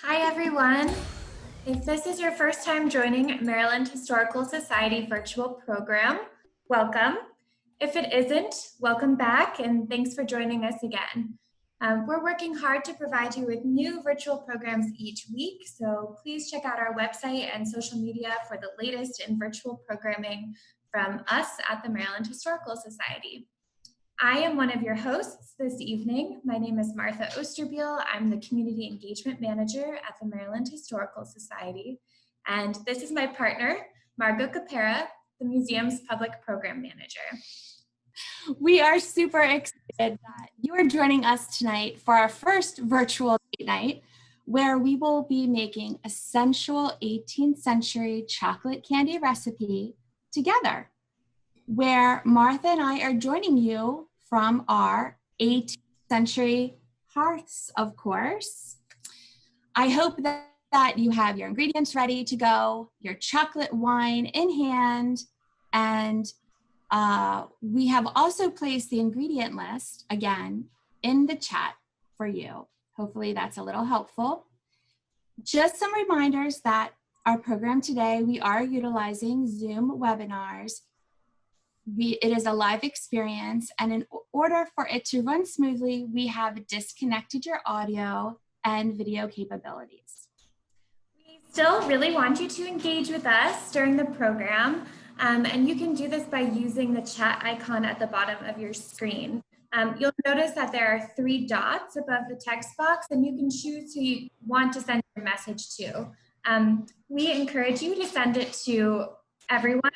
Hi, everyone. If this is your first time joining Maryland Historical Society virtual program, welcome. If it isn't, welcome back and thanks for joining us again. We're working hard to provide you with new virtual programs each week, so please check out our website and social media for the latest in virtual programming from us at the Maryland Historical Society. I am one of your hosts this evening. My name is Martha Osterbiel. I'm the Community Engagement Manager at the Maryland Historical Society. And this is my partner, Margot Capera, the museum's Public Program Manager. We are super excited that you are joining us tonight for our first virtual date night, where we will be making a sensual 18th century chocolate candy recipe together, where Martha and I are joining you from our 18th century hearths, of course. I hope that you have your ingredients ready to go, your chocolate wine in hand, and we have also placed the ingredient list, again, in the chat for you. Hopefully that's a little helpful. Just some reminders that our program today, we are utilizing Zoom webinars. It is a live experience, and in order for it to run smoothly, we have disconnected your audio and video capabilities. We still really want you to engage with us during the program, and you can do this by using the chat icon at the bottom of your screen. You'll notice that there are 3 dots above the text box, and you can choose who you want to send your message to. We encourage you to send it to everyone.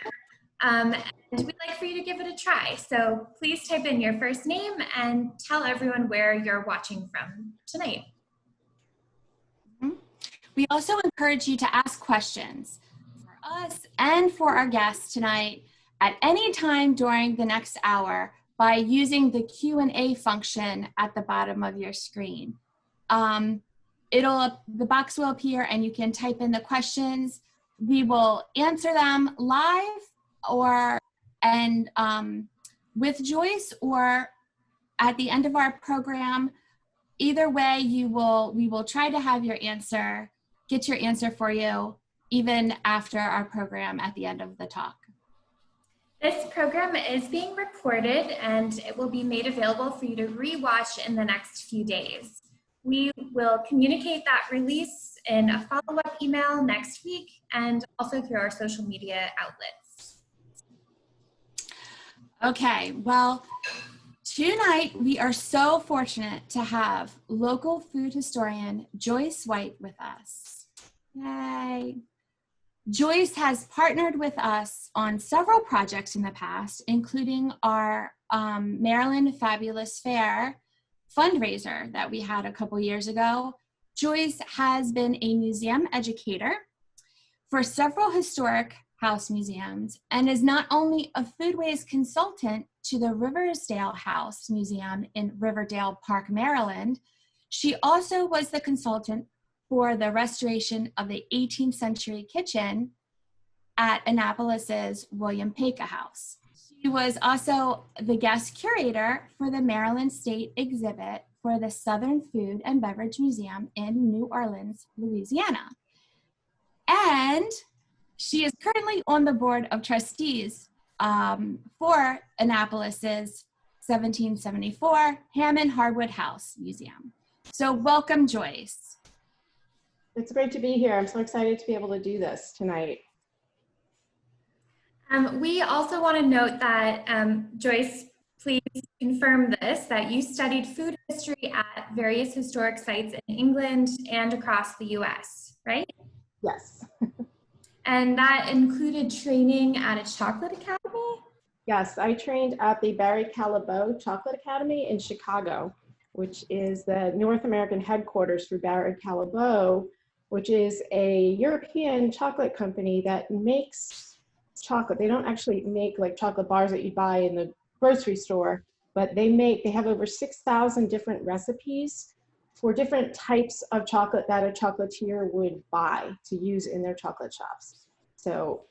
And we'd like for you to give it a try. So please type in your first name and tell everyone where you're watching from tonight. We also encourage you to ask questions for us and for our guests tonight at any time during the next hour by using the Q&A function at the bottom of your screen. The box will appear and you can type in the questions. We will answer them live with Joyce or at the end of our program. Either way, we will try to have get your answer for you even after our program at the end of the talk. This program is being recorded and it will be made available for you to rewatch in the next few days. We will communicate that release in a follow-up email next week and also through our social media outlets. Okay, well, tonight we are so fortunate to have local food historian Joyce White with us. Yay! Joyce has partnered with us on several projects in the past, including our Maryland Fabulous Fair fundraiser that we had a couple years ago. Joyce has been a museum educator for several historic house museums and is not only a foodways consultant to the Riversdale House Museum in Riverdale Park, Maryland, she also was the consultant for the restoration of the 18th century kitchen at Annapolis's William Paca House. She was also the guest curator for the Maryland State exhibit for the Southern Food and Beverage Museum in New Orleans, Louisiana. And she is currently on the board of trustees for Annapolis's 1774 Hammond Hardwood House Museum. So welcome, Joyce. It's great to be here. I'm so excited to be able to do this tonight. We also want to note that, Joyce, please confirm this, that you studied food history at various historic sites in England and across the US, right? Yes. And that included training at a chocolate academy? Yes, I trained at the Barry Callebaut Chocolate Academy in Chicago, which is the North American headquarters for Barry Callebaut, which is a European chocolate company that makes chocolate. They don't actually make like chocolate bars that you buy in the grocery store, but they have over 6,000 different recipes for different types of chocolate that a chocolatier would buy to use in their chocolate shops. So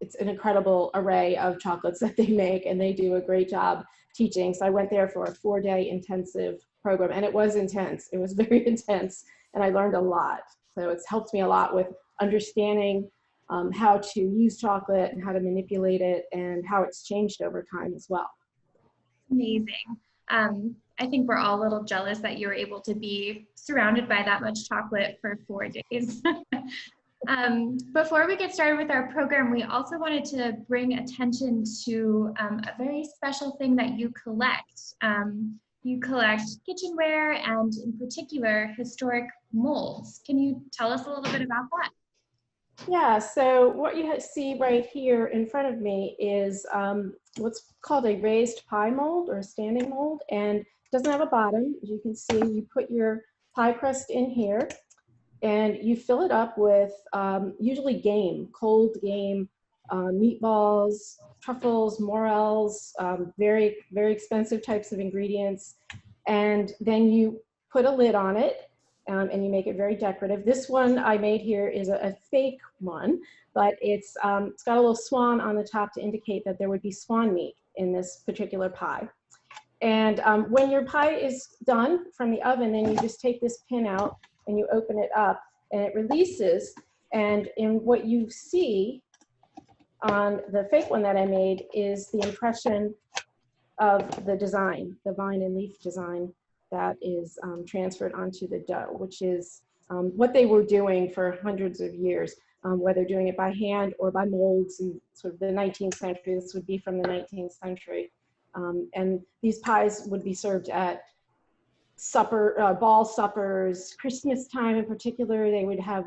it's an incredible array of chocolates that they make, and they do a great job teaching. So I went there for a 4-day intensive program, and it was intense. It was very intense. and I learned a lot. So it's helped me a lot with understanding how to use chocolate and how to manipulate it and how it's changed over time as well. Amazing. I think we're all a little jealous that you were able to be surrounded by that much chocolate for 4 days. Before we get started with our program, we also wanted to bring attention to a very special thing that you collect. You collect kitchenware and in particular, historic molds. Can you tell us a little bit about that? Yeah, so what you see right here in front of me is what's called a raised pie mold or a standing mold, and it doesn't have a bottom. As you can see, you put your pie crust in here and you fill it up with usually game, cold game, meatballs, truffles, morels, very, very expensive types of ingredients. And then you put a lid on it and you make it very decorative. This one I made here is a fake one, but it's got a little swan on the top to indicate that there would be swan meat in this particular pie. And when your pie is done from the oven, then you just take this pin out and you open it up and it releases. And in what you see on the fake one that I made is the impression of the design, the vine and leaf design that is transferred onto the dough, which is what they were doing for hundreds of years, whether doing it by hand or by molds in sort of the 19th century. This would be from the 19th century. And these pies would be served at supper, ball suppers, Christmas time in particular. They would have,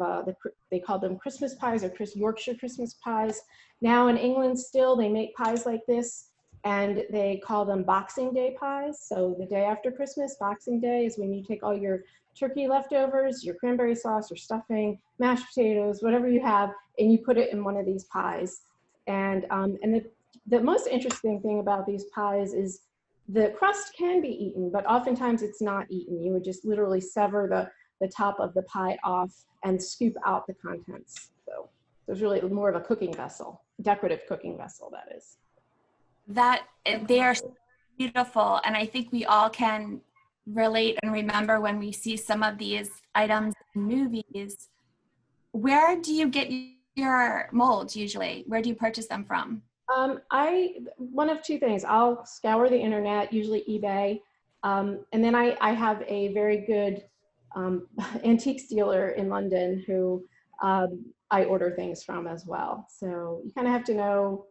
they called them Christmas pies or Yorkshire Christmas pies. Now in England still, they make pies like this and they call them Boxing Day pies. So the day after Christmas, Boxing Day, is when you take all your turkey leftovers, your cranberry sauce or stuffing, mashed potatoes, whatever you have, and you put it in one of these pies. And the most interesting thing about these pies is the crust can be eaten, but oftentimes it's not eaten. You would just literally sever the top of the pie off and scoop out the contents. So it's really more of a cooking vessel, decorative cooking vessel, that is. That they are so beautiful, and I think we all can relate and remember when we see some of these items in movies. Where do you get your molds usually? Where do you purchase them from? One of two things. I'll scour the internet, usually eBay, and then I have a very good antiques dealer in London who I order things from as well. So you kind of have to know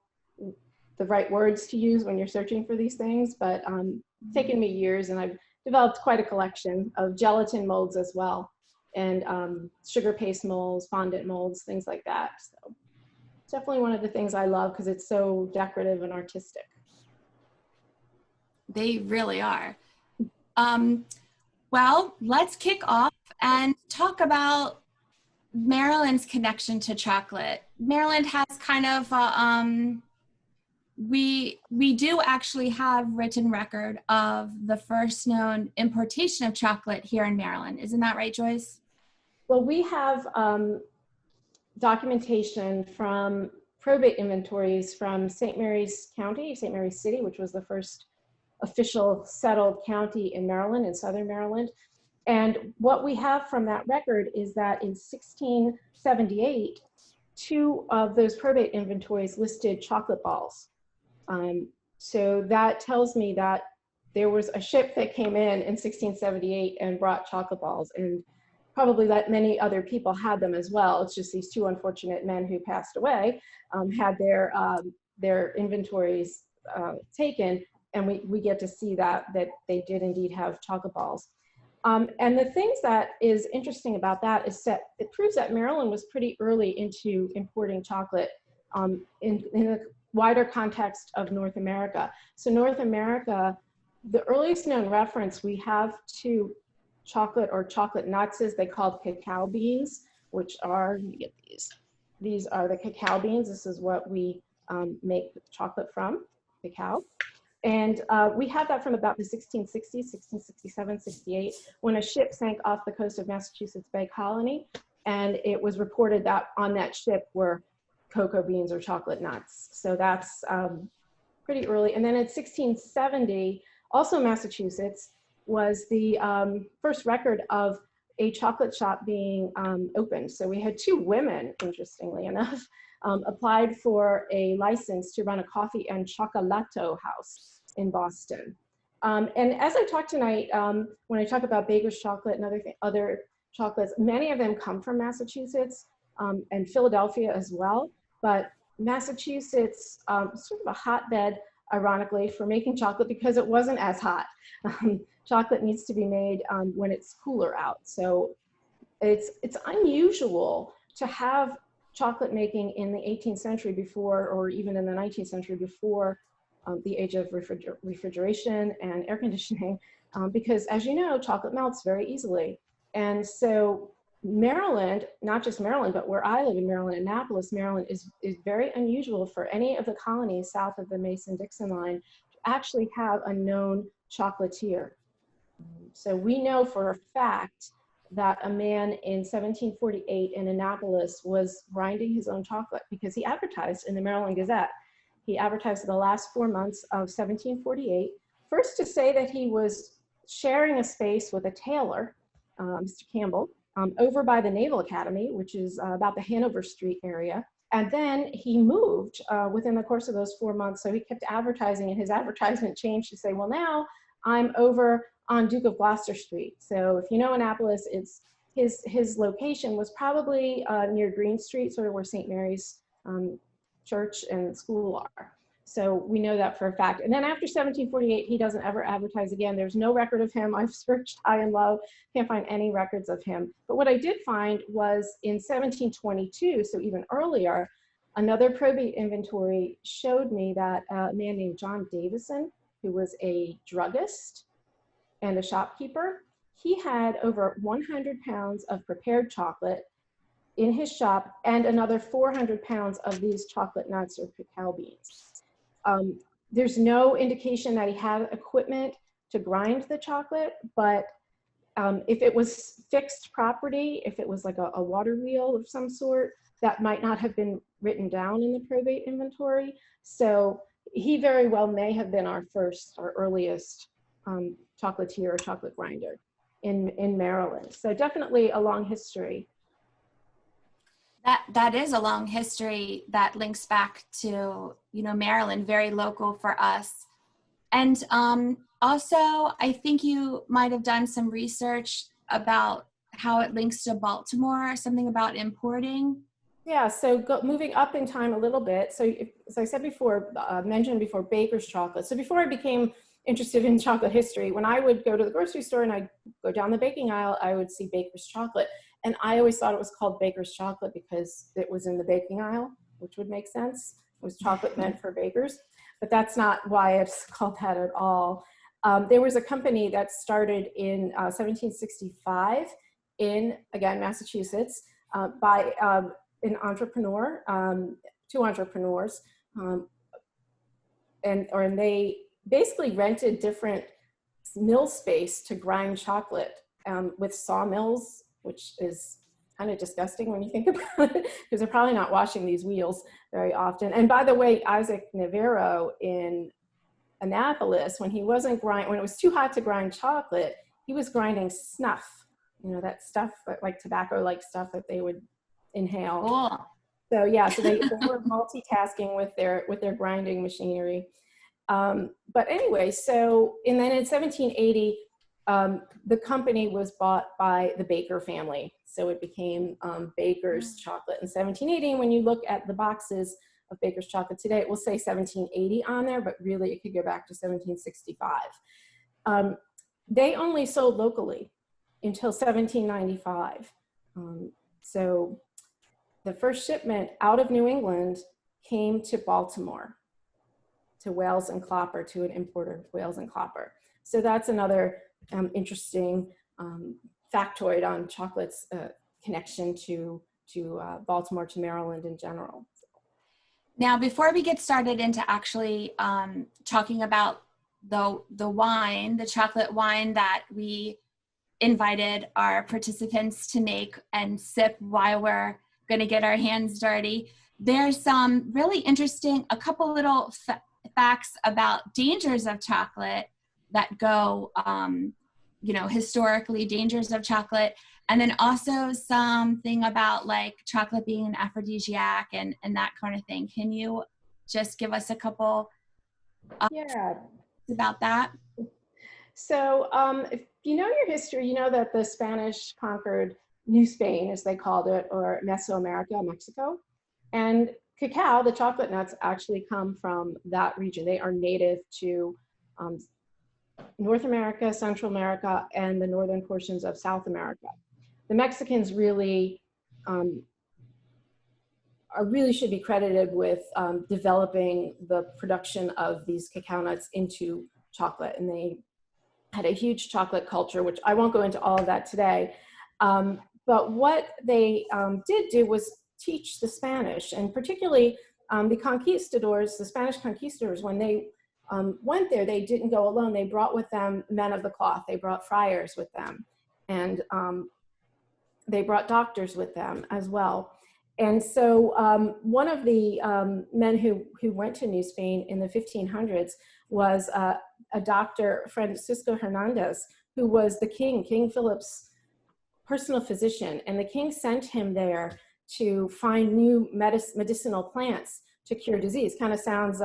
the right words to use when you're searching for these things, but it's taken me years, and I've developed quite a collection of gelatin molds as well, and sugar paste molds, fondant molds, things like that. So it's definitely one of the things I love because it's so decorative and artistic. They really are. Well, let's kick off and talk about Maryland's connection to chocolate. Maryland has kind of we do actually have written record of the first known importation of chocolate here in Maryland. Isn't that right, Joyce? Well, we have documentation from probate inventories from St. Mary's County, St. Mary's City, which was the first official settled county in Maryland, in southern Maryland. And what we have from that record is that in 1678, 2 of those probate inventories listed chocolate balls. So that tells me that there was a ship that came in 1678 and brought chocolate balls, and probably that many other people had them as well. It's just these 2 unfortunate men who passed away had their inventories taken, and we get to see that they did indeed have chocolate balls. And the things that is interesting about that is that it proves that Maryland was pretty early into importing chocolate in the wider context of North America. So North America, the earliest known reference we have to chocolate or chocolate nuts is they called cacao beans, which are, let me get these are the cacao beans. This is what we make chocolate from, cacao. And we have that from about the 1660s, 1667, 68, when a ship sank off the coast of Massachusetts Bay Colony. And it was reported that on that ship were cocoa beans or chocolate nuts. So that's pretty early. And then in 1670, also Massachusetts, was the first record of a chocolate shop being opened. So we had two women, interestingly enough, applied for a license to run a coffee and chocolato house in Boston. And as I talk tonight, when I talk about Baker's chocolate and other chocolates, many of them come from Massachusetts and Philadelphia as well. But Massachusetts, sort of a hotbed, ironically, for making chocolate because it wasn't as hot. Chocolate needs to be made when it's cooler out. So it's unusual to have chocolate making in the 18th century before, or even in the 19th century before the age of refrigeration and air conditioning, because as you know, chocolate melts very easily. And so Maryland, not just Maryland, but where I live in Maryland, Annapolis, Maryland, is very unusual for any of the colonies south of the Mason-Dixon line to actually have a known chocolatier. So we know for a fact that a man in 1748 in Annapolis was grinding his own chocolate because he advertised in the Maryland Gazette. He advertised the last 4 months of 1748, first to say that he was sharing a space with a tailor, Mr. Campbell, over by the Naval Academy, which is about the Hanover Street area. And then he moved within the course of those 4 months. So he kept advertising, and his advertisement changed to say, well, now I'm over on Duke of Gloucester Street. So if you know Annapolis, it's his location was probably near Green Street, sort of where St. Mary's Church and school are. So we know that for a fact. And then after 1748, he doesn't ever advertise again. There's no record of him. I've searched high and low, can't find any records of him. But what I did find was in 1722, so even earlier, another probate inventory showed me that a man named John Davison, who was a druggist and a shopkeeper, he had over 100 pounds of prepared chocolate in his shop and another 400 pounds of these chocolate nuts or cacao beans. There's no indication that he had equipment to grind the chocolate, but if it was fixed property, if it was like a water wheel of some sort, that might not have been written down in the probate inventory. So he very well may have been our earliest chocolatier or chocolate grinder in Maryland. So definitely a long history. That is a long history that links back to, Maryland, very local for us. And also, I think you might have done some research about how it links to Baltimore, something about importing. Yeah, so moving up in time a little bit. So as I said before, mentioned before, Baker's chocolate. So before I became interested in chocolate history, when I would go to the grocery store and I'd go down the baking aisle, I would see Baker's chocolate. And I always thought it was called Baker's chocolate because it was in the baking aisle, which would make sense. It was chocolate meant for bakers, but that's not why it's called that at all. There was a company that started in 1765 in, again, Massachusetts by an entrepreneur, two entrepreneurs, and they basically rented different mill space to grind chocolate with sawmills, which is kind of disgusting when you think about it, because they're probably not washing these wheels very often. And by the way, Isaac Navarro in Annapolis, when it was too hot to grind chocolate, he was grinding snuff, that stuff, like tobacco-like stuff that they would inhale. Cool. So yeah, so they were multitasking with their grinding machinery. But anyway, and then in 1780, the company was bought by the Baker family. So it became Baker's chocolate in 1780. When you look at the boxes of Baker's chocolate today, it will say 1780 on there, but really it could go back to 1765. They only sold locally until 1795. So the first shipment out of New England came to Baltimore, to Wales and Clopper, to an importer, Wales and Clopper. So that's another interesting factoid on chocolate's connection to Baltimore, to Maryland in general. Now, before we get started into actually talking about the wine, the chocolate wine that we invited our participants to make and sip while we're going to get our hands dirty, there's some really interesting, a couple little facts about dangers of chocolate that go historically dangers of chocolate, and then also something about like chocolate being an aphrodisiac and that kind of thing. Can you just give us a couple Yeah. about that? So if you know your history, you know that the Spanish conquered New Spain, as they called it, or Mesoamerica, Mexico. And cacao, the chocolate nuts, actually come from that region. They are native to North America, Central America, and the northern portions of South America. The Mexicans really should be credited with developing the production of these cacao nuts into chocolate, and they had a huge chocolate culture, which I won't go into all of that today. But what they did do was teach the Spanish, and particularly the conquistadors, the Spanish conquistadors, when they went there, they didn't go alone. They brought with them men of the cloth. They brought friars with them, and they brought doctors with them as well. And so one of the men who went to New Spain in the 1500s was a doctor, Francisco Hernandez, who was the King Philip's personal physician. And the king sent him there to find new medicinal plants to cure disease. Kind of sounds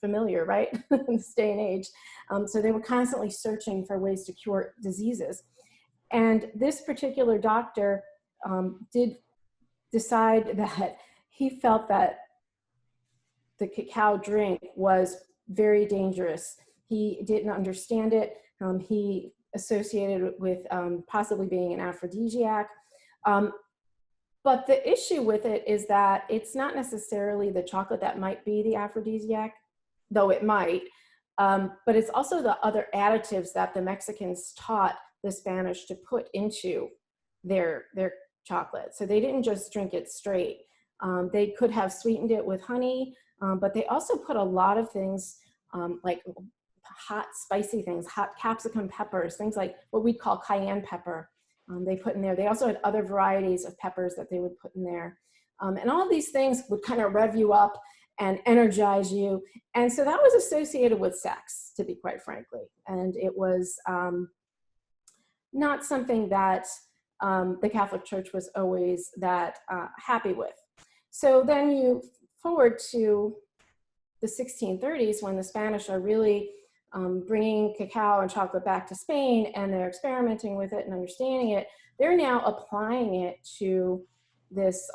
familiar, right? In this day and age. So they were constantly searching for ways to cure diseases. And this particular doctor did decide that he felt that the cacao drink was very dangerous. He didn't understand it. He associated it with possibly being an aphrodisiac. But the issue with it is that it's not necessarily the chocolate that might be the aphrodisiac, though it might, but it's also the other additives that the Mexicans taught the Spanish to put into their chocolate. So they didn't just drink it straight. They could have sweetened it with honey, but they also put a lot of things like hot, spicy things, hot capsicum peppers, things like what we call cayenne pepper. They put in there. They also had other varieties of peppers that they would put in there. And all of these things would kind of rev you up and energize you. And so that was associated with sex, to be quite frankly. And it was not something that the Catholic Church was always that happy with. So then you forward to the 1630s, when the Spanish are really bringing cacao and chocolate back to Spain, and they're experimenting with it and understanding it. They're now applying it to this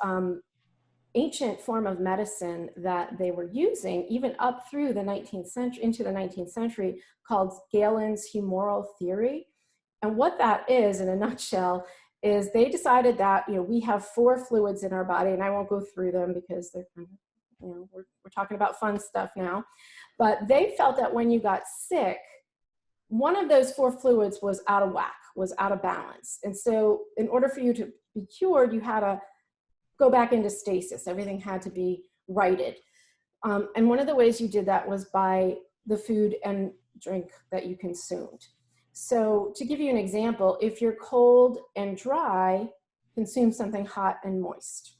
ancient form of medicine that they were using even up through the 19th century, into the 19th century, called Galen's humoral theory. And what that is, in a nutshell, is they decided that, we have 4 fluids in our body, and I won't go through them because they're kind of, we're talking about fun stuff now. But they felt that when you got sick, one of those 4 fluids was out of whack, was out of balance. And so in order for you to be cured, you had to go back into stasis. Everything had to be righted. And one of the ways you did that was by the food and drink that you consumed. So to give you an example, if you're cold and dry, consume something hot and moist,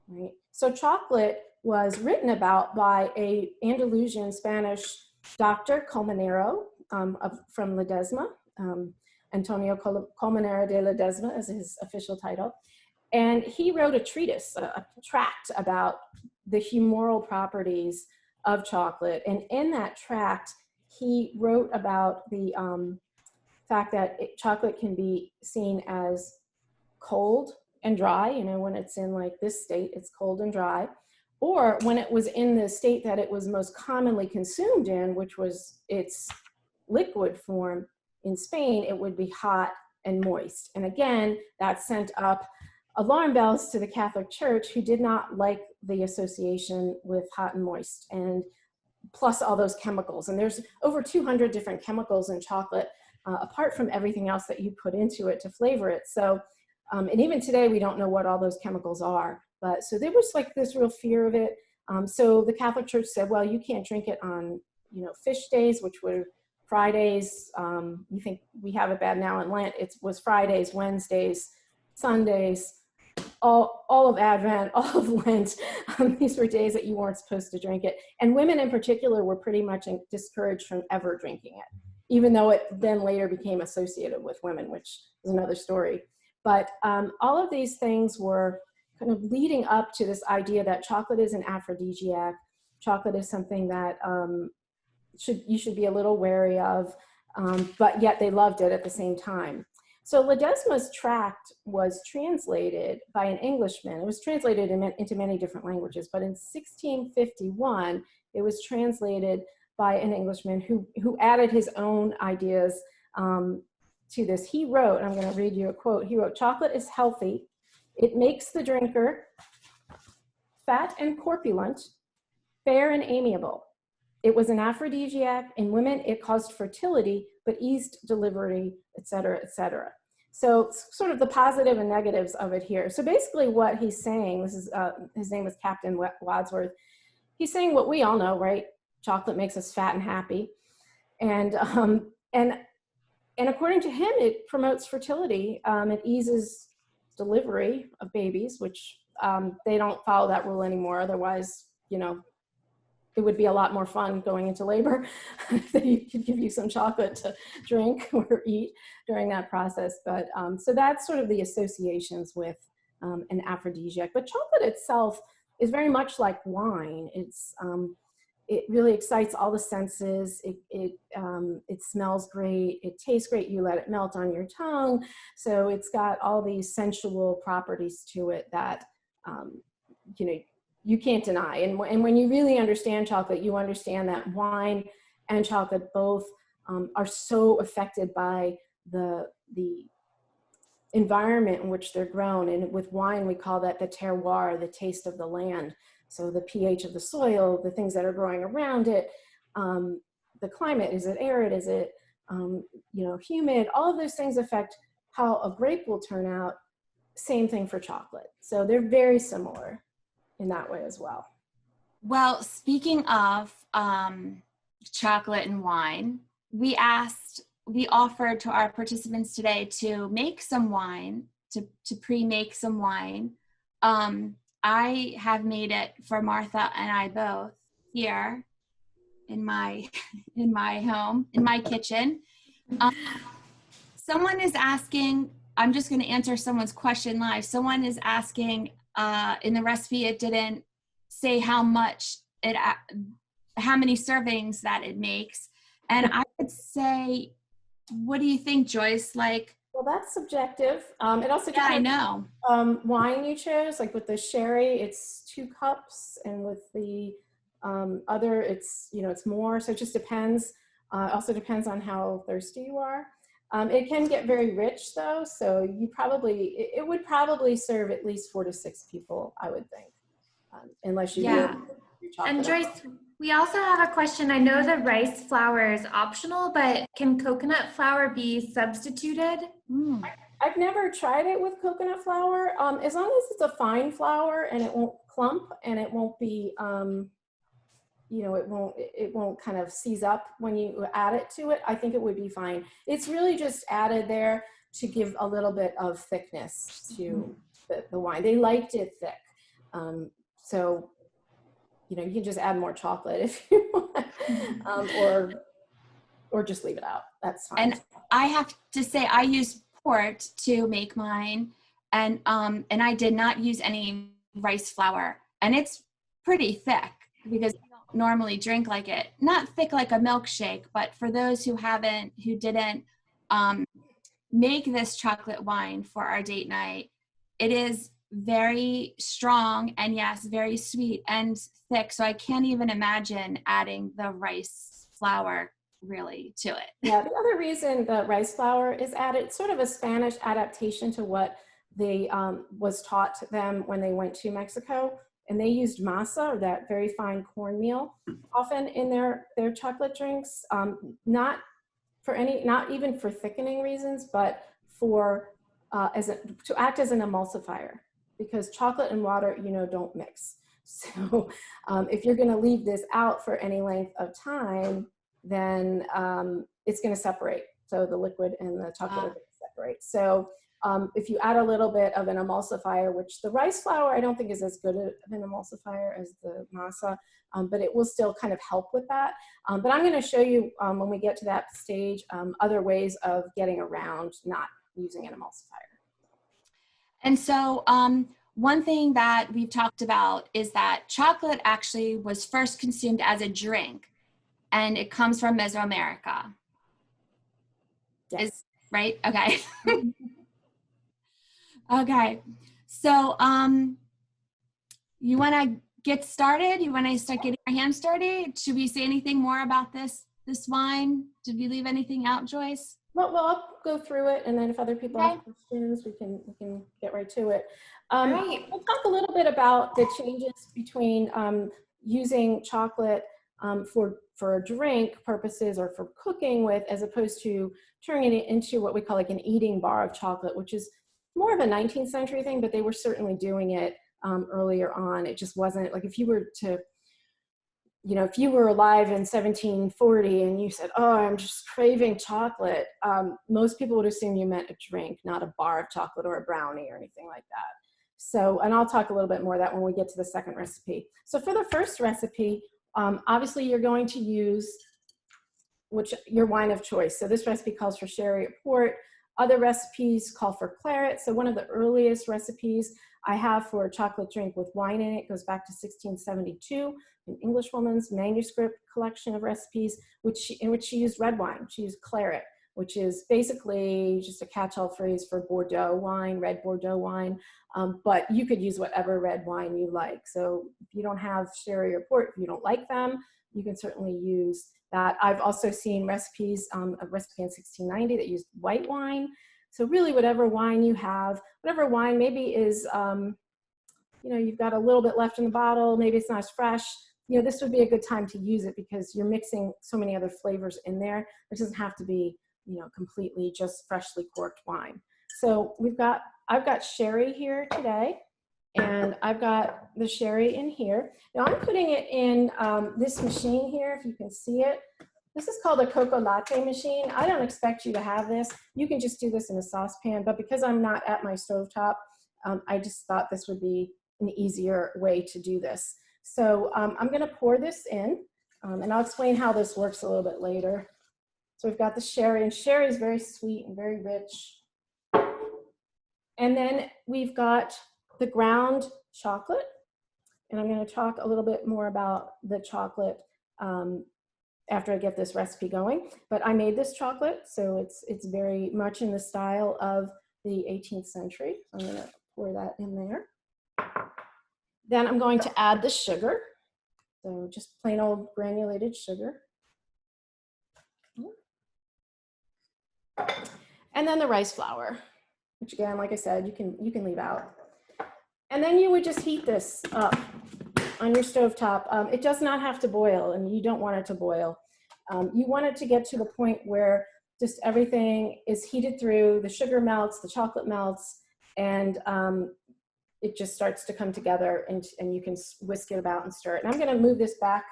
right? So chocolate was written about by a Andalusian Spanish doctor, Colmenero, from Ledesma. Antonio Colmenero de Ledesma is his official title. And he wrote a treatise, a tract about the humoral properties of chocolate. And in that tract, he wrote about the fact that chocolate can be seen as cold and dry. When it's in like this state, it's cold and dry. Or when it was in the state that it was most commonly consumed in, which was its liquid form in Spain, it would be hot and moist. And again, that sent up alarm bells to the Catholic Church, who did not like the association with hot and moist, and plus all those chemicals. And there's over 200 different chemicals in chocolate, apart from everything else that you put into it to flavor it. So, and even today, we don't know what all those chemicals are. But so there was like this real fear of it. So the Catholic Church said, well, you can't drink it on, fish days, which were Fridays. You think we have it bad now in Lent. It was Fridays, Wednesdays, Sundays, all of Advent, all of Lent. These were days that you weren't supposed to drink it. And women in particular were pretty much discouraged from ever drinking it. even though it then later became associated with women, which is another story. But all of these things were kind of leading up to this idea that chocolate is an aphrodisiac. Chocolate is something that you should be a little wary of, but yet they loved it at the same time. So Ledesma's tract was translated by an Englishman. It was translated into many different languages, but in 1651, it was translated by an Englishman who added his own ideas to this. He wrote, I'm going to read you a quote, he wrote, "Chocolate is healthy. It makes the drinker fat and corpulent, fair and amiable. It was an aphrodisiac. In women, it caused fertility, but eased delivery, et cetera, et cetera." So sort of the positive and negatives of it here. So basically what he's saying, this is, his name is Captain Wadsworth. He's saying what we all know, right? Chocolate makes us fat and happy. And according to him, it promotes fertility. It eases delivery of babies, which they don't follow that rule anymore. Otherwise, you know, it would be a lot more fun going into labor if they could give you some chocolate to drink or eat during that process. But so that's sort of the associations with an aphrodisiac. But chocolate itself is very much like wine. It really excites all the senses. It smells great. It tastes great. You let it melt on your tongue. So it's got all these sensual properties to it that, you know, you can't deny. And when you really understand chocolate, you understand that wine and chocolate both are so affected by the environment in which they're grown. And with wine, we call that the terroir, the taste of the land. So the pH of the soil, the things that are growing around it, the climate, is it arid, is it you know, humid? All of those things affect how a grape will turn out. Same thing for chocolate. So they're very similar in that way as well. Well, speaking of chocolate and wine, we offered to our participants today to make some wine, to pre-make some wine. I have made it for Martha and I both here in my home, in my kitchen. Someone is asking, I'm just going to answer someone's question live. Someone is asking, in the recipe, it didn't say how many servings that it makes. And I would say, what do you think, Joyce? Like, well, that's subjective. It also yeah, I depends know. Wine you chose. Like with the sherry, it's 2 cups, and with the other, it's, you know, it's more. So it just depends. Also depends on how thirsty you are. It can get very rich though, so it would probably serve at least 4 to 6 people, I would think, unless you Yeah. do chocolate. And Joyce, we also have a question. I know the rice flour is optional, but can coconut flour be substituted? I've never tried it with coconut flour. As long as it's a fine flour and it won't clump and it won't be, you know, it won't kind of seize up when you add it to it, I think it would be fine. It's really just added there to give a little bit of thickness to the wine. They liked it thick. So, you know, you can just add more chocolate if you want, or just leave it out. That's fine. And I have to say, I use port to make mine, and I did not use any rice flour, and it's pretty thick because I don't normally drink like it. Not thick like a milkshake, but for those who didn't make this chocolate wine for our date night, it is very strong and yes, very sweet and thick. So I can't even imagine adding the rice flour really to it. Yeah, the other reason the rice flour is added, it's sort of a Spanish adaptation to what they was taught them when they went to Mexico, and they used masa, or that very fine cornmeal, often in their chocolate drinks. Not even for thickening reasons, but for to act as an emulsifier, because chocolate and water, you know, don't mix. So if you're going to leave this out for any length of time, then it's going to separate. So the liquid and the chocolate are going to separate. So If you add a little bit of an emulsifier, which the rice flour I don't think is as good of an emulsifier as the masa, but it will still kind of help with that. But I'm going to show you when we get to that stage other ways of getting around not using an emulsifier. And so one thing that we've talked about is that chocolate actually was first consumed as a drink, and it comes from Mesoamerica. Yes. Is right? Okay. Okay. So you want to get started? You want to start getting our hands dirty? Should we say anything more about this wine? Did we leave anything out, Joyce? Well, I'll go through it, and then if other people have questions, we can get right to it. Right. We'll talk a little bit about the changes between using chocolate for drink purposes or for cooking with, as opposed to turning it into what we call like an eating bar of chocolate, which is more of a 19th century thing, but they were certainly doing it earlier on. It just wasn't like if you were to, you know, if you were alive in 1740 and you said, oh, I'm just craving chocolate, most people would assume you meant a drink, not a bar of chocolate or a brownie or anything like that. So, and I'll talk a little bit more of that when we get to the second recipe. So for the first recipe, obviously you're going to use your wine of choice. So this recipe calls for sherry or port. Other recipes call for claret. So one of the earliest recipes I have for a chocolate drink with wine in it goes back to 1672, an Englishwoman's manuscript collection of recipes, in which she used red wine. She used claret, which is basically just a catch-all phrase for Bordeaux wine, red Bordeaux wine. But you could use whatever red wine you like. So if you don't have sherry or port, if you don't like them, you can certainly use that. I've also seen recipes, a recipe in 1690 that used white wine. So really whatever wine you have, whatever wine maybe is, you know, you've got a little bit left in the bottle, maybe it's not as fresh, you know, this would be a good time to use it because you're mixing so many other flavors in there. It doesn't have to be, you know, completely just freshly corked wine. So I've got sherry here today, and I've got the sherry in here. Now I'm putting it in this machine here, if you can see it. This is called a cocoa latte machine. I don't expect you to have this. You can just do this in a saucepan, but because I'm not at my stovetop, I just thought this would be an easier way to do this. So I'm gonna pour this in, and I'll explain how this works a little bit later. So we've got the sherry, and sherry is very sweet and very rich. And then we've got the ground chocolate, and I'm going to talk a little bit more about the chocolate after I get this recipe going. But I made this chocolate, so it's very much in the style of the 18th century. So I'm going to pour that in there. Then I'm going to add the sugar, so just plain old granulated sugar. And then the rice flour, which again, like I said, you can leave out. And then you would just heat this up on your stovetop. It does not have to boil, and you don't want it to boil. You want it to get to the point where just everything is heated through, the sugar melts, the chocolate melts, and it just starts to come together, and you can whisk it about and stir it. And I'm gonna move this back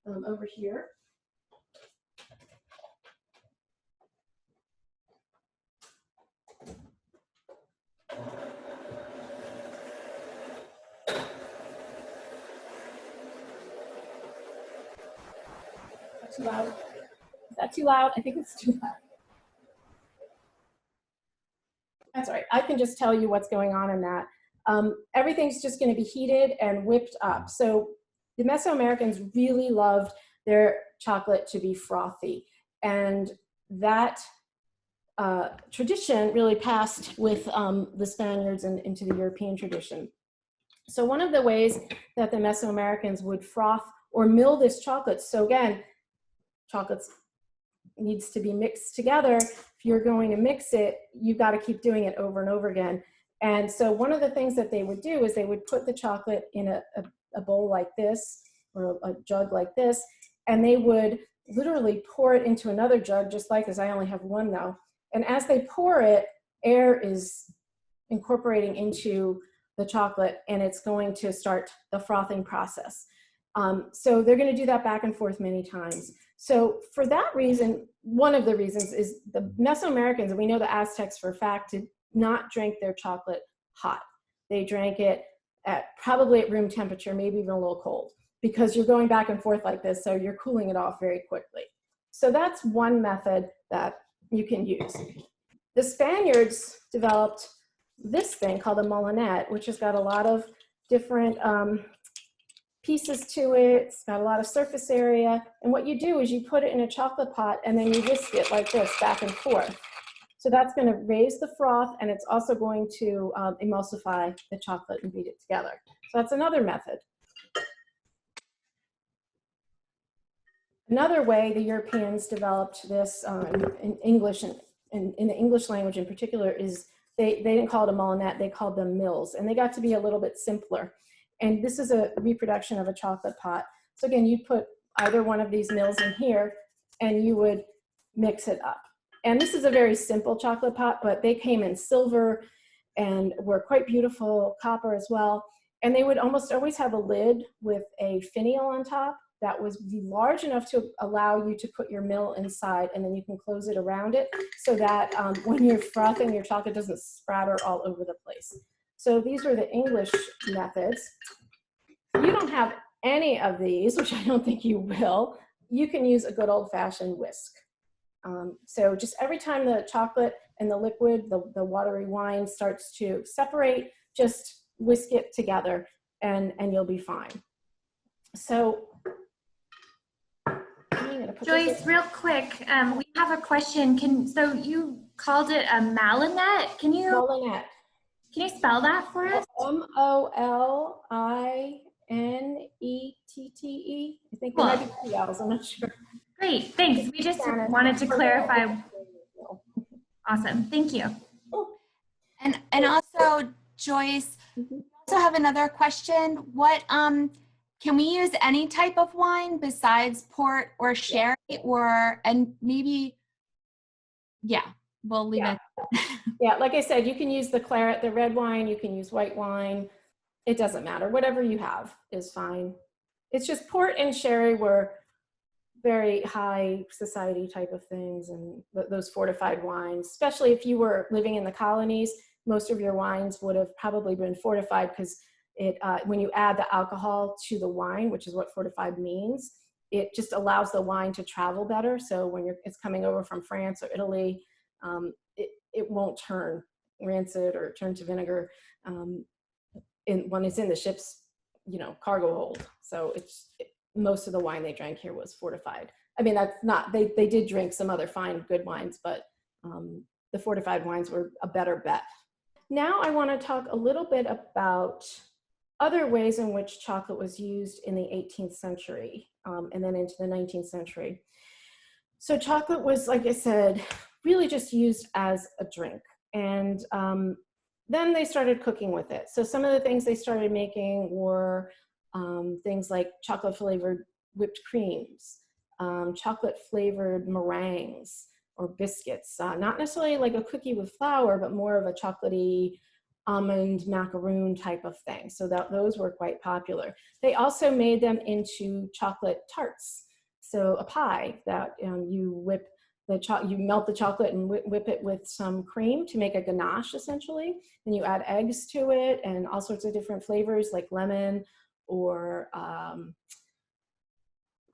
over here. Too loud? Is that too loud? I think it's too loud. That's all right. I can just tell you what's going on in that. Everything's just going to be heated and whipped up. So the Mesoamericans really loved their chocolate to be frothy. And that tradition really passed with the Spaniards and into the European tradition. So one of the ways that the Mesoamericans would froth or mill this chocolate, so again, chocolate needs to be mixed together. If you're going to mix it, you've got to keep doing it over and over again. And so one of the things that they would do is they would put the chocolate in a bowl like this, or a jug like this, and they would literally pour it into another jug just like this. I only have one though. And as they pour it, air is incorporating into the chocolate, and it's going to start the frothing process. So they're going to do that back and forth many times. So for that reason, one of the reasons is the Mesoamericans, and we know the Aztecs for a fact, not drink their chocolate hot. They drank it probably at room temperature, maybe even a little cold, because you're going back and forth like this, so you're cooling it off very quickly. So that's one method that you can use. The Spaniards developed this thing called a molinet, which has got a lot of different pieces to it. It's got a lot of surface area. And what you do is you put it in a chocolate pot and then you whisk it like this back and forth. So that's going to raise the froth, and it's also going to emulsify the chocolate and beat it together. So that's another method. Another way the Europeans developed this in English, and in the English language in particular, is they didn't call it a molinet, they called them mills, and they got to be a little bit simpler. And this is a reproduction of a chocolate pot. So again, you'd put either one of these mills in here and you would mix it up. And this is a very simple chocolate pot, but they came in silver and were quite beautiful, copper as well. And they would almost always have a lid with a finial on top that was large enough to allow you to put your mill inside, and then you can close it around it so that when you're frothing, your chocolate doesn't spatter all over the place. So these were the English methods. If you don't have any of these, which I don't think you will, you can use a good old-fashioned whisk. So just every time the chocolate and the liquid, the watery wine starts to separate, just whisk it together and you'll be fine. So Joyce, real quick, we have a question. So you called it a malinet. Can you spell that for us? M-O-L-I-N-E-T-T-E. I think there might be 2 L's, I'm not sure. Great, thanks. We just wanted to clarify. Awesome, thank you. And also, Joyce, we also have another question. What can we use any type of wine besides port or sherry, and maybe, we'll leave it. Yeah, like I said, you can use the claret, the red wine, you can use white wine. It doesn't matter. Whatever you have is fine. It's just port and sherry were very high society type of things, and those fortified wines, especially if you were living in the colonies, most of your wines would have probably been fortified, because when you add the alcohol to the wine, which is what fortified means, it just allows the wine to travel better. So when it's coming over from France or Italy, it won't turn rancid or turn to vinegar when it's in the ship's cargo hold. So most of the wine they drank here was fortified. I mean, that's not, they did drink some other fine, good wines, but the fortified wines were a better bet. Now I want to talk a little bit about other ways in which chocolate was used in the 18th century and then into the 19th century. So chocolate was, like I said, really just used as a drink. And then they started cooking with it. So some of the things they started making were things like chocolate flavored whipped creams, chocolate flavored meringues or biscuits, not necessarily like a cookie with flour, but more of a chocolatey almond macaroon type of thing. So those were quite popular. They also made them into chocolate tarts. So a pie that you melt the chocolate and whip it with some cream to make a ganache, essentially. Then you add eggs to it and all sorts of different flavors like lemon or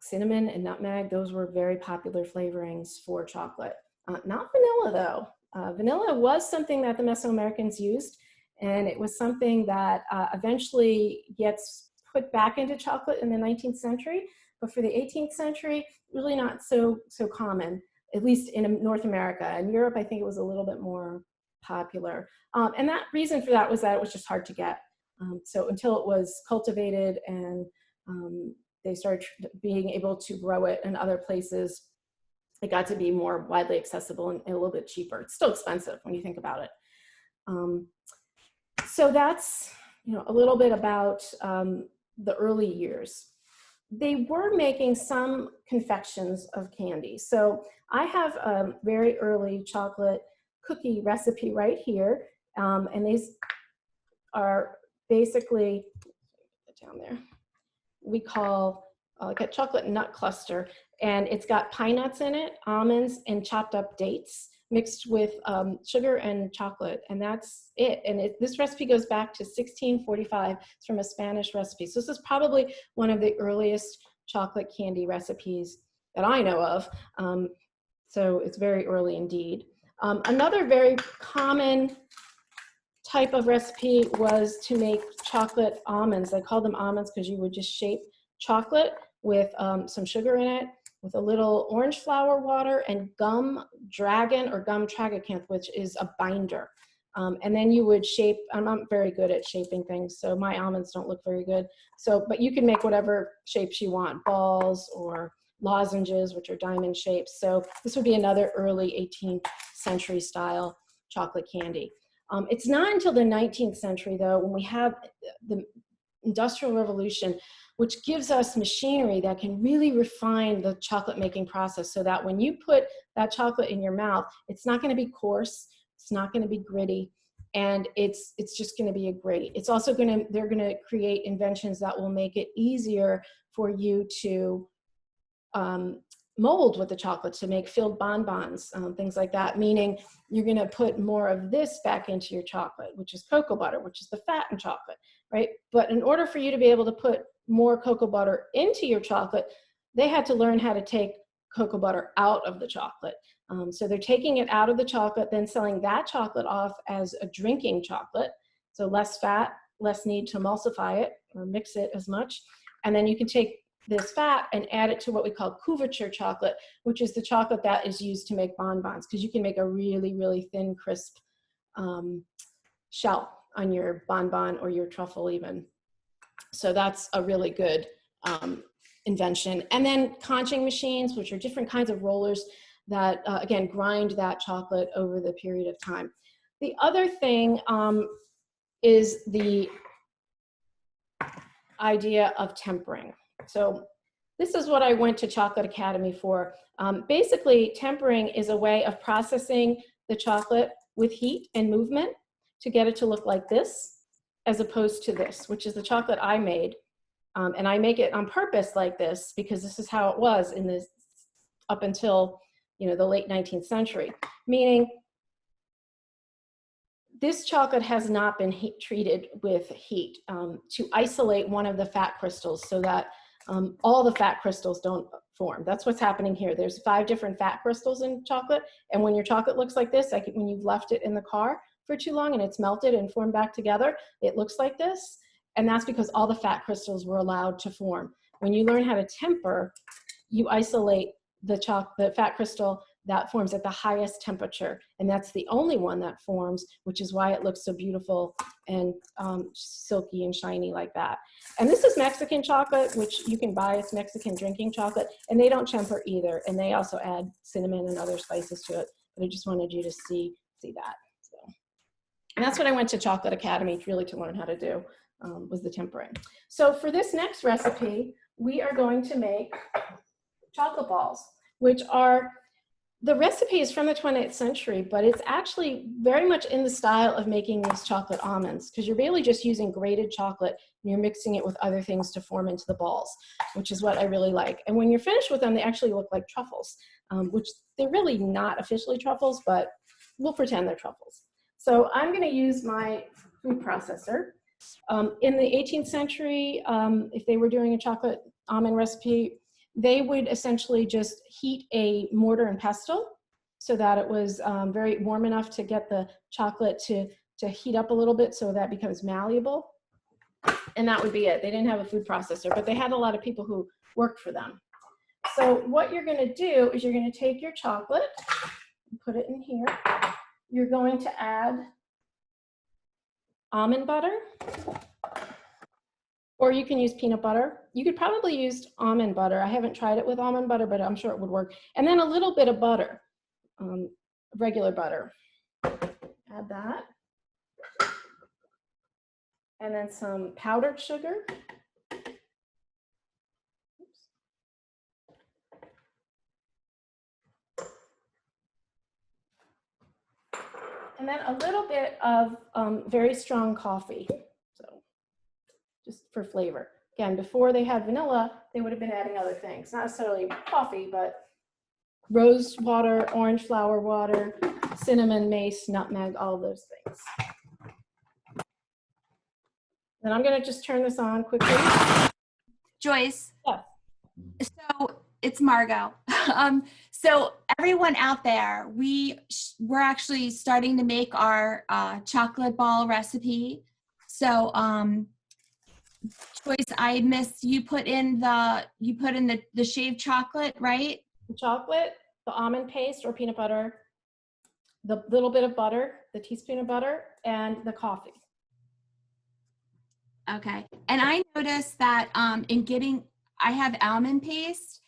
cinnamon and nutmeg. Those were very popular flavorings for chocolate. Not vanilla, though. Vanilla was something that the Mesoamericans used, and it was something that eventually gets put back into chocolate in the 19th century. But for the 18th century, really not so common, at least in North America. In Europe, I think it was a little bit more popular. And that reason for that was that it was just hard to get. So until it was cultivated and they started being able to grow it in other places, it got to be more widely accessible and a little bit cheaper. It's still expensive when you think about it. So that's a little bit about the early years. They were making some confections of candy. So I have a very early chocolate cookie recipe right here. And these are basically, down there, we call like a chocolate nut cluster. And it's got pine nuts in it, almonds, and chopped up dates. mixed with sugar and chocolate, and that's it. And this recipe goes back to 1645. It's from a Spanish recipe. So this is probably one of the earliest chocolate candy recipes that I know of. So it's very early indeed. Another very common type of recipe was to make chocolate almonds. They called them almonds because you would just shape chocolate with some sugar in it, with a little orange flower water and gum dragon or gum tragacanth, which is a binder. And then you would shape, I'm not very good at shaping things, so my almonds don't look very good. So, but you can make whatever shapes you want, balls or lozenges, which are diamond shapes. So this would be another early 18th century style chocolate candy. It's not until the 19th century, though, when we have the Industrial Revolution, which gives us machinery that can really refine the chocolate making process so that when you put that chocolate in your mouth, it's not going to be coarse, it's not going to be gritty, and it's just going to be a great. It's also they're going to create inventions that will make it easier for you to mold with the chocolate, to make filled bonbons, things like that, meaning you're going to put more of this back into your chocolate, which is cocoa butter, which is the fat in chocolate, right? But in order for you to be able to put more cocoa butter into your chocolate, they had to learn how to take cocoa butter out of the chocolate. So they're taking it out of the chocolate, then selling that chocolate off as a drinking chocolate. So less fat, less need to emulsify it or mix it as much. And then you can take this fat and add it to what we call couverture chocolate, which is the chocolate that is used to make bonbons, because you can make a really, really thin, crisp shell on your bonbon or your truffle even. So that's a really good invention. And then conching machines, which are different kinds of rollers that, again, grind that chocolate over the period of time. The other thing is the idea of tempering. So this is what I went to Chocolate Academy for. Basically, tempering is a way of processing the chocolate with heat and movement to get it to look like this, as opposed to this, which is the chocolate I made. And I make it on purpose like this because this is how it was in this up until, you know, the late 19th century, meaning this chocolate has not been treated with heat to isolate one of the fat crystals so that all the fat crystals don't form. That's what's happening here. There's 5 different fat crystals in chocolate. And when your chocolate looks like this, like when you've left it in the car for too long and it's melted and formed back together, it looks like this. And that's because all the fat crystals were allowed to form. When you learn how to temper, you isolate the fat crystal that forms at the highest temperature. And that's the only one that forms, which is why it looks so beautiful and silky and shiny like that. And this is Mexican chocolate, which you can buy. It's Mexican drinking chocolate, and they don't temper either. And they also add cinnamon and other spices to it. But I just wanted you to see that. So, and that's what I went to Chocolate Academy really to learn how to do, was the tempering. So for this next recipe, we are going to make chocolate balls, which are, the recipe is from the 20th century, but it's actually very much in the style of making these chocolate almonds, because you're really just using grated chocolate and you're mixing it with other things to form into the balls, which is what I really like. And when you're finished with them, they actually look like truffles, which they're really not officially truffles, but we'll pretend they're truffles. So I'm going to use my food processor. In the 18th century, if they were doing a chocolate almond recipe, they would essentially just heat a mortar and pestle so that it was very warm enough to get the chocolate to heat up a little bit so that it becomes malleable. And that would be it. They didn't have a food processor, but they had a lot of people who worked for them. So what you're going to do is you're going to take your chocolate and put it in here. You're going to add almond butter, or you can use peanut butter. You could probably use almond butter. I haven't tried it with almond butter, but I'm sure it would work. And then a little bit of butter, regular butter. Add that. And then some powdered sugar. Oops. And then a little bit of very strong coffee. Just for flavor. Again, before they had vanilla, they would have been adding other things. Not necessarily coffee, but rose water, orange flower water, cinnamon, mace, nutmeg, all of those things. And I'm going to just turn this on quickly. Joyce. Yeah. So it's Margot. So everyone out there, we're actually starting to make our chocolate ball recipe. So Joyce, I missed, you put in the shaved chocolate, right? The chocolate, the almond paste or peanut butter, the little bit of butter, the teaspoon of butter, and the coffee. Okay. And I noticed that I have almond paste,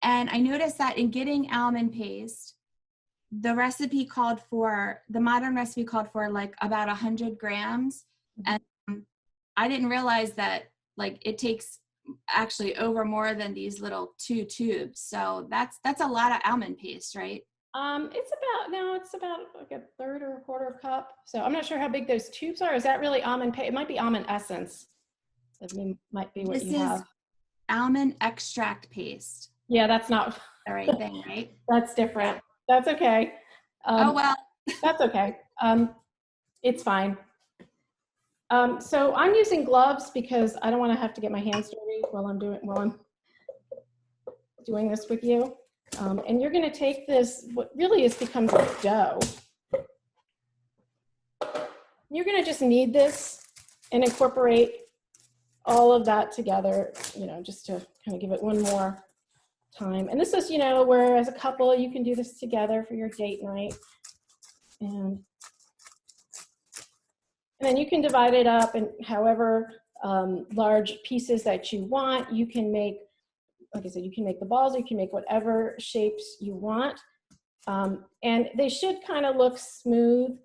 and I noticed that in getting almond paste, the modern recipe called for like about 100 grams. And I didn't realize that like it takes actually over more than these little 2 tubes. So that's a lot of almond paste, right? It's about like a third or a quarter cup. So I'm not sure how big those tubes are. Is that really almond paste? It might be almond essence. That might be what you have. This is almond extract paste. Yeah, that's not the right thing, right? That's different. That's okay. Oh, well. That's okay. It's fine. So I'm using gloves because I don't want to have to get my hands dirty while I'm doing this with you. And you're going to take this, what really becomes a dough. You're going to just knead this and incorporate all of that together, just to kind of give it one more time. And this is, where as a couple, you can do this together for your date night. And then you can divide it up in however large pieces that you want. You can make, like I said, you can make the balls, you can make whatever shapes you want. And they should kind of look smooth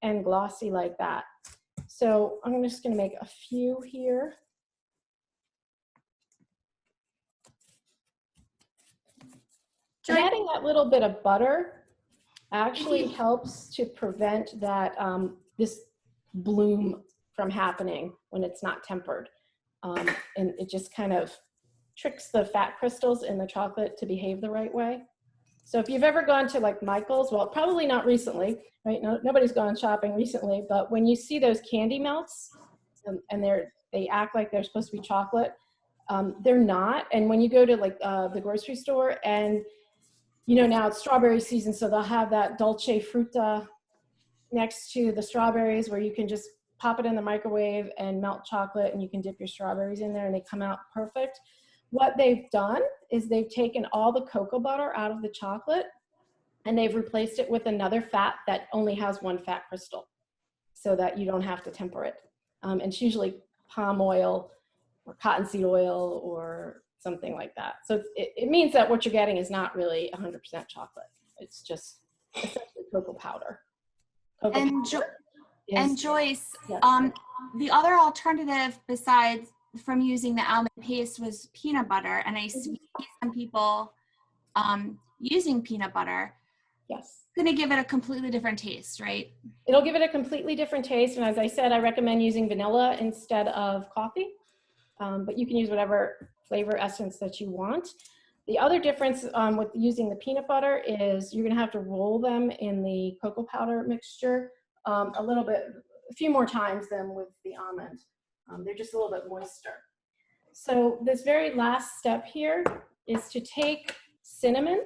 and glossy like that. So I'm just going to make a few here. And adding that little bit of butter actually helps to prevent that this bloom from happening when it's not tempered. And it just kind of tricks the fat crystals in the chocolate to behave the right way. So if you've ever gone to like Michael's, well, probably not recently, right? Nobody's gone shopping recently, but when you see those candy melts and they act like they're supposed to be chocolate, they're not. And when you go to like the grocery store and now it's strawberry season, so they'll have that dolce frutta next to the strawberries where you can just pop it in the microwave and melt chocolate and you can dip your strawberries in there and they come out perfect. What they've done is they've taken all the cocoa butter out of the chocolate and they've replaced it with another fat that only has one fat crystal so that you don't have to temper it. And it's usually palm oil or cottonseed oil or something like that. So it means that what you're getting is not really 100% chocolate. It's just essentially cocoa powder. And Joyce, yeah. The other alternative besides from using the almond paste was peanut butter, and I see some people using peanut butter. Yes. It's going to give it a completely different taste, right? It'll give it a completely different taste, and as I said, I recommend using vanilla instead of coffee, but you can use whatever flavor essence that you want. The other difference with using the peanut butter is you're going to have to roll them in the cocoa powder mixture a few more times than with the almond. They're just a little bit moister. So this very last step here is to take cinnamon,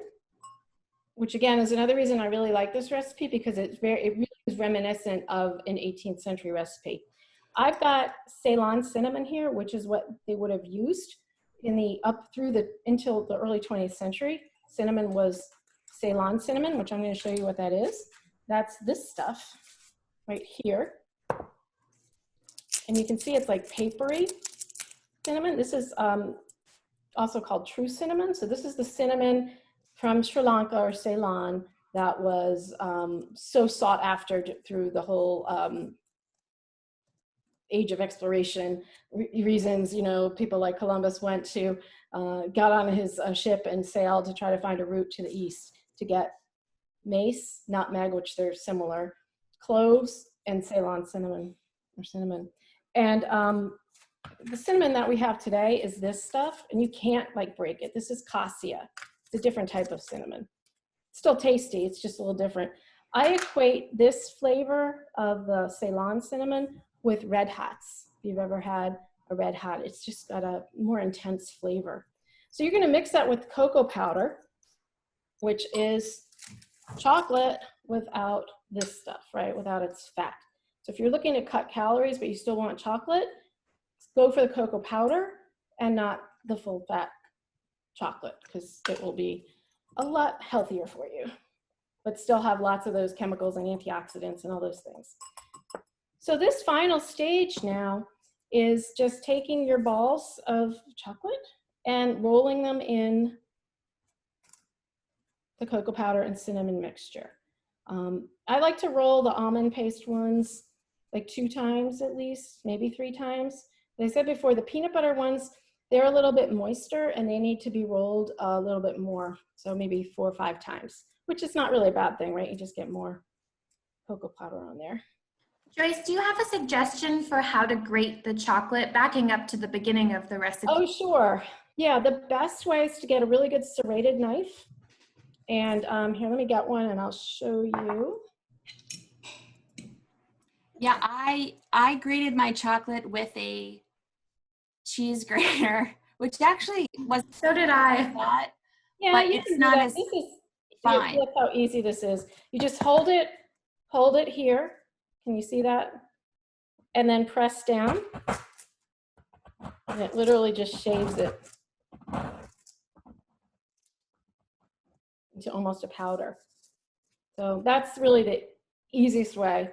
which again is another reason I really like this recipe because it really is reminiscent of an 18th century recipe. I've got Ceylon cinnamon here, which is what they would have used until the early 20th century. Cinnamon was Ceylon cinnamon, which I'm going to show you what that is. That's this stuff right here. And you can see it's like papery cinnamon. This is also called true cinnamon. So this is the cinnamon from Sri Lanka or Ceylon that was so sought after through the whole age of exploration reasons. People like Columbus got on his ship and sailed to try to find a route to the east to get mace, nutmeg, which they're similar, cloves, and Ceylon cinnamon. And the cinnamon that we have today is this stuff, and you can't break it. This is cassia. It's a different type of cinnamon. Still tasty, it's just a little different. I equate this flavor of the Ceylon cinnamon with Red Hots. If you've ever had a Red Hot, it's just got a more intense flavor. So you're gonna mix that with cocoa powder, which is chocolate without this stuff, right? Without its fat. So if you're looking to cut calories, but you still want chocolate, go for the cocoa powder and not the full fat chocolate, because it will be a lot healthier for you, but still have lots of those chemicals and antioxidants and all those things. So this final stage now is just taking your balls of chocolate and rolling them in the cocoa powder and cinnamon mixture. I like to roll the almond paste ones like 2 times at least, maybe 3 times. As I said before, the peanut butter ones, they're a little bit moister and they need to be rolled a little bit more. So maybe 4 or 5 times, which is not really a bad thing, right? You just get more cocoa powder on there. Joyce, do you have a suggestion for how to grate the chocolate, backing up to the beginning of the recipe? Oh, sure. Yeah, the best way is to get a really good serrated knife. And here, let me get one and I'll show you. Yeah, I grated my chocolate with a cheese grater, which actually was So did I. thought, Yeah, but you it's can do not that. as This is fine. Look how easy this is. You just hold it here. Can you see that? And then press down. And it literally just shaves it into almost a powder. So that's really the easiest way.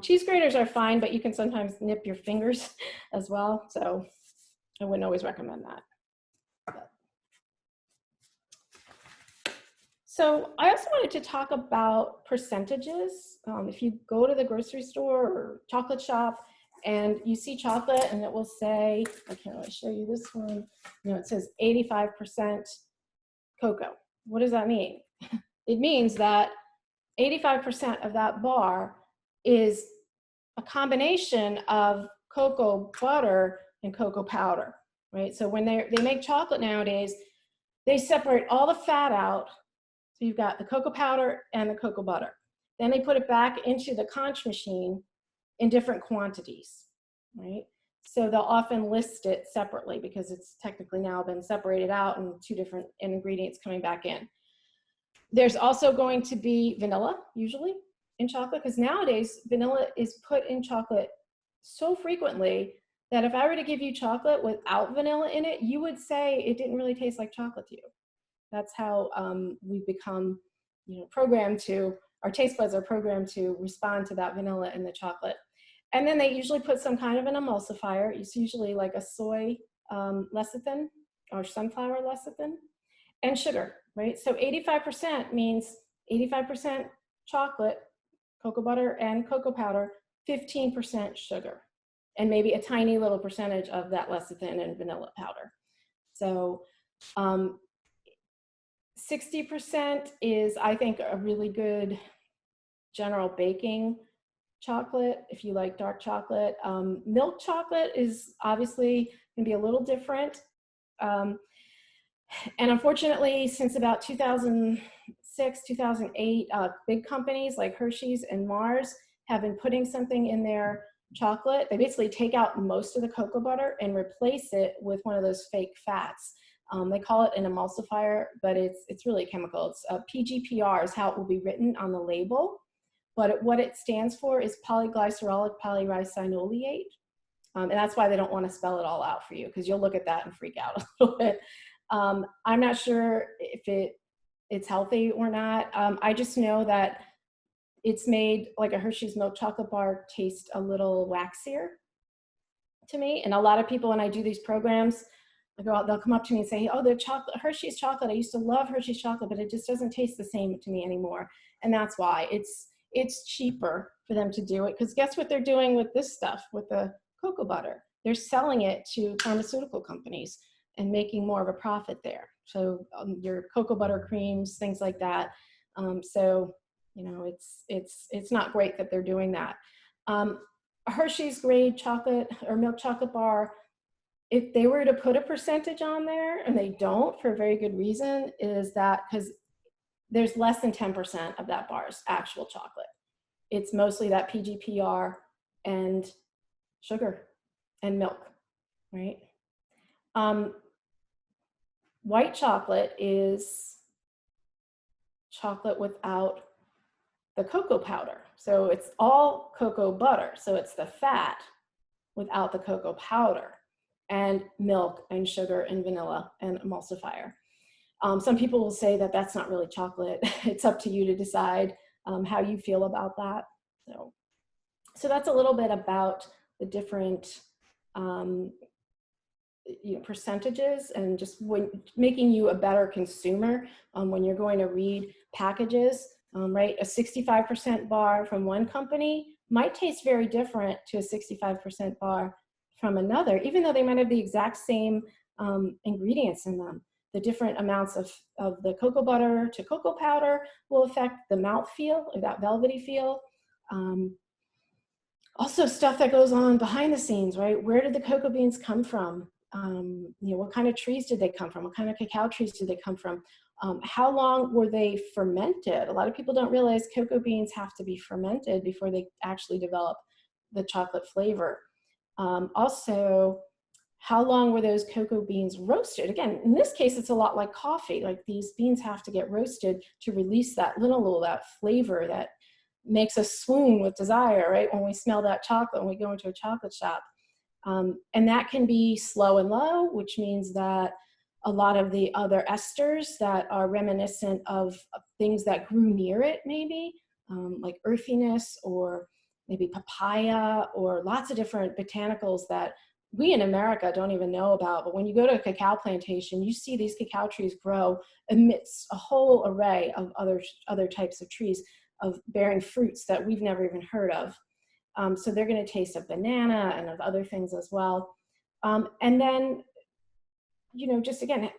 Cheese graters are fine, but you can sometimes nip your fingers as well. So I wouldn't always recommend that. So I also wanted to talk about percentages. If you go to the grocery store or chocolate shop and you see chocolate and it will say, I can't really show you this one, you know, it says 85% cocoa. What does that mean? It means that 85% of that bar is a combination of cocoa butter and cocoa powder, right? So when they make chocolate nowadays, they separate all the fat out. So you've got the cocoa powder and the cocoa butter. Then they put it back into the conch machine in different quantities, right? So they'll often list it separately because it's technically now been separated out and 2 different ingredients coming back in. There's also going to be vanilla, usually, in chocolate, because nowadays vanilla is put in chocolate so frequently that if I were to give you chocolate without vanilla in it, you would say it didn't really taste like chocolate to you. That's how we've become, you know, programmed to, our taste buds are programmed to respond to that vanilla in the chocolate. And then they usually put some kind of an emulsifier. It's usually like a soy lecithin or sunflower lecithin, and sugar, right? So 85% means 85% chocolate, cocoa butter and cocoa powder, 15% sugar, and maybe a tiny little percentage of that lecithin and vanilla powder. So 60% is, I think, a really good general baking chocolate if you like dark chocolate. Milk chocolate is obviously going to be a little different. And unfortunately, since about 2006, 2008, big companies like Hershey's and Mars have been putting something in their chocolate. They basically take out most of the cocoa butter and replace it with one of those fake fats. They call it an emulsifier, but it's really chemical. It's PGPR is how it will be written on the label, but what it stands for is polyglycerolic polyricinoleate. And that's why they don't want to spell it all out for you, because you'll look at that and freak out a little bit. I'm not sure if it's healthy or not. I just know that it's made like a Hershey's milk chocolate bar taste a little waxier to me. And a lot of people, when I do these programs, they'll come up to me and say, oh, the chocolate, Hershey's chocolate, I used to love Hershey's chocolate, but it just doesn't taste the same to me anymore. And that's why it's cheaper for them to do it, because guess what they're doing with this stuff, with the cocoa butter? They're selling it to pharmaceutical companies and making more of a profit there. So your cocoa butter creams, things like that. So, you know, it's not great that they're doing that. A Hershey's grade chocolate or milk chocolate bar, if they were to put a percentage on there, and they don't for a very good reason, is that because there's less than 10% of that bar is actual chocolate. It's mostly that PGPR and sugar and milk, right? White chocolate is chocolate without the cocoa powder. So it's all cocoa butter. So it's the fat without the cocoa powder, and milk and sugar and vanilla and emulsifier. Some people will say that that's not really chocolate. It's up to you to decide how you feel about that. So that's a little bit about the different percentages, and just making you a better consumer when you're going to read packages, right? A 65% bar from one company might taste very different to a 65% bar from another, even though they might have the exact same ingredients in them. The different amounts of the cocoa butter to cocoa powder will affect the mouthfeel, or that velvety feel. Also stuff that goes on behind the scenes, right? Where did the cocoa beans come from? What kind of trees did they come from? What kind of cacao trees did they come from? How long were they fermented? A lot of people don't realize cocoa beans have to be fermented before they actually develop the chocolate flavor. Also, how long were those cocoa beans roasted? Again, in this case, it's a lot like coffee. Like, these beans have to get roasted to release that linalool, that flavor that makes us swoon with desire, right? When we smell that chocolate, when we go into a chocolate shop. And that can be slow and low, which means that a lot of the other esters that are reminiscent of things that grew near it, maybe, like earthiness, or maybe papaya, or lots of different botanicals that we in America don't even know about. But when you go to a cacao plantation, you see these cacao trees grow amidst a whole array of other types of trees of bearing fruits that we've never even heard of. So they're going to taste of banana and of other things as well. And then, just again,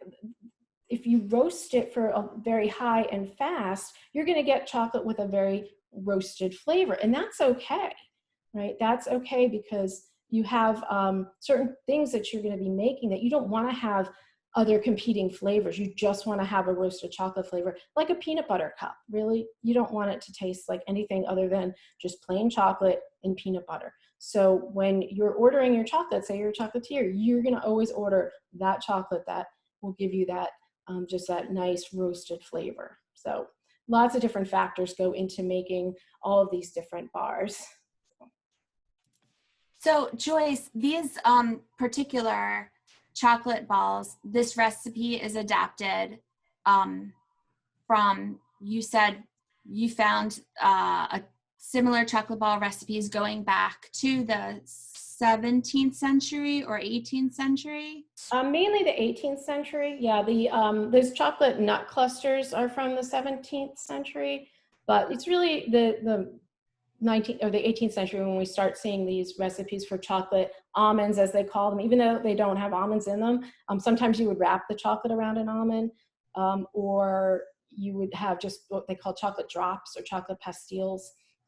if you roast it for a very high and fast, you're going to get chocolate with a very roasted flavor. And that's okay, right? That's okay, because you have certain things that you're going to be making that you don't want to have other competing flavors. You just want to have a roasted chocolate flavor, like a peanut butter cup. Really, you don't want it to taste like anything other than just plain chocolate and peanut butter. So when you're ordering your chocolate, say you're a chocolatier, you're going to always order that chocolate that will give you that just that nice roasted flavor. So lots of different factors go into making all of these different bars. So Joyce, these particular chocolate balls, this recipe is adapted from, you said you found a similar chocolate ball recipes going back to the 17th century or 18th century? Mainly the 18th century. Yeah, those chocolate nut clusters are from the 17th century, but it's really the 19th or the 18th century when we start seeing these recipes for chocolate almonds, as they call them, even though they don't have almonds in them. Sometimes you would wrap the chocolate around an almond, or you would have just what they call chocolate drops or chocolate pastilles,